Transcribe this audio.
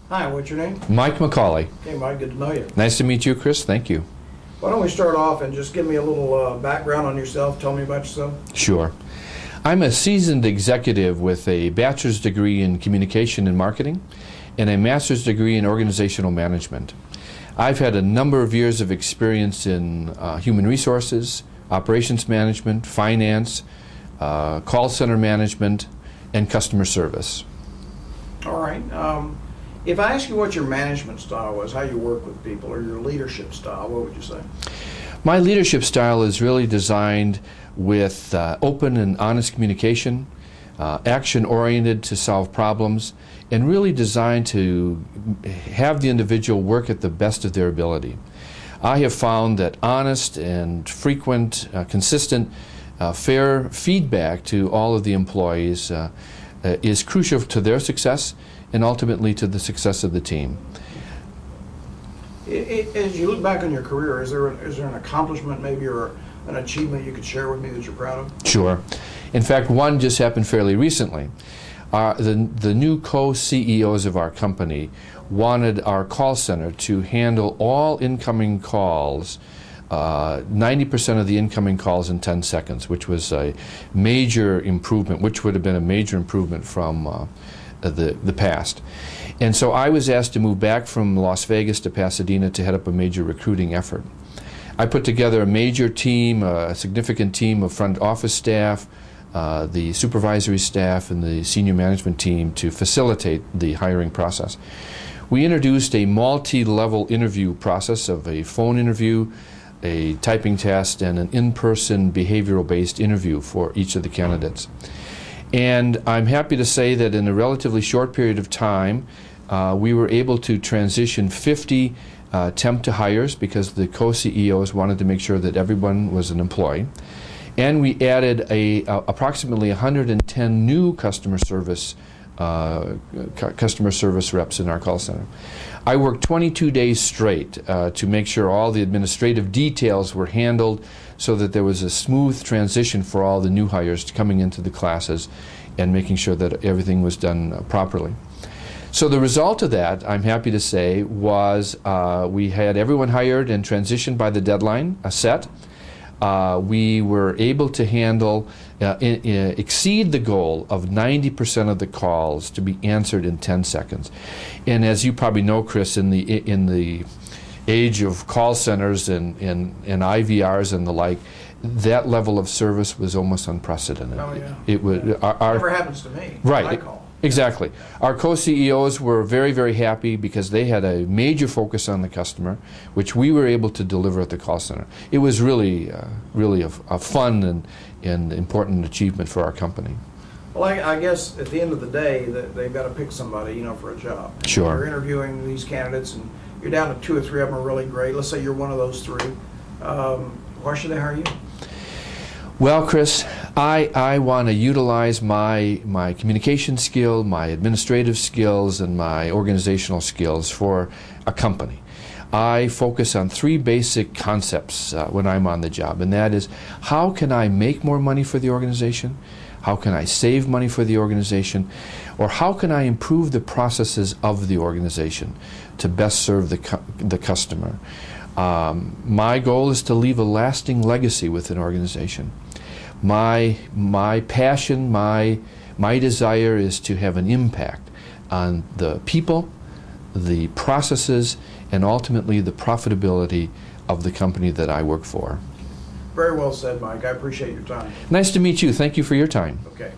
Hi, what's your name? Mike McAuly. Okay, Mike, good to know you. Nice to meet you, Chris. Thank you. Why don't we start off and just give me a little background on yourself. Tell me about yourself. Sure. I'm a seasoned executive with a bachelor's degree in communication and marketing and a master's degree in organizational management. I've had a number of years of experience in human resources, operations management, finance, call center management, and customer service. All right. If I ask you what your management style was, how you work with people, or your leadership style, what would you say? My leadership style is really designed with open and honest communication, action-oriented to solve problems, and really designed to have the individual work at the best of their ability. I have found that honest and frequent, consistent, fair feedback to all of the employees is crucial to their success and ultimately to the success of the team. As you look back on your career, is there an accomplishment maybe or an achievement you could share with me that you're proud of? Sure. In fact, one just happened fairly recently. The new co-CEOs of our company wanted our call center to handle all incoming calls, 90% of the incoming calls in 10 seconds, which was a major improvement, which would have been a major improvement from the past. And so I was asked to move back from Las Vegas to Pasadena to head up a major recruiting effort. I put together a major team, a significant team of front office staff, the supervisory staff, and the senior management team to facilitate the hiring process. We introduced a multi-level interview process of a phone interview, a typing test, and an in-person behavioral-based interview for each of the candidates. And I'm happy to say that in a relatively short period of time, we were able to transition 50 temp to hires because the co-CEOs wanted to make sure that everyone was an employee. And we added approximately 110 new customer service reps in our call center. I worked 22 days straight to make sure all the administrative details were handled so that there was a smooth transition for all the new hires coming into the classes and making sure that everything was done properly. So the result of that, I'm happy to say, was we had everyone hired and transitioned by the deadline set. We were able to handle, exceed the goal of 90% of the calls to be answered in 10 seconds. And as you probably know, Chris, in the age of call centers and IVRs and the like, that level of service was almost unprecedented. Oh, yeah. It would, never happens to me. Right. I call. Exactly. Our co-CEOs were very, very happy because they had a major focus on the customer, which we were able to deliver at the call center. It was really, really a fun and important achievement for our company. Well, I guess at the end of the day, they've got to pick somebody, for a job. Sure. You're interviewing these candidates, and you're down to 2 or 3 of them are really great. Let's say you're one of those 3. Why should they hire you? Well, Chris, I want to utilize my communication skill, my administrative skills, and my organizational skills for a company. I focus on 3 basic concepts when I'm on the job, and that is, how can I make more money for the organization? How can I save money for the organization? Or how can I improve the processes of the organization to best serve the customer? My goal is to leave a lasting legacy with an organization. My passion, my desire is to have an impact on the people, the processes, and ultimately the profitability of the company that I work for. Very well said, Mike. I appreciate your time. Nice to meet you. Thank you for your time. Okay.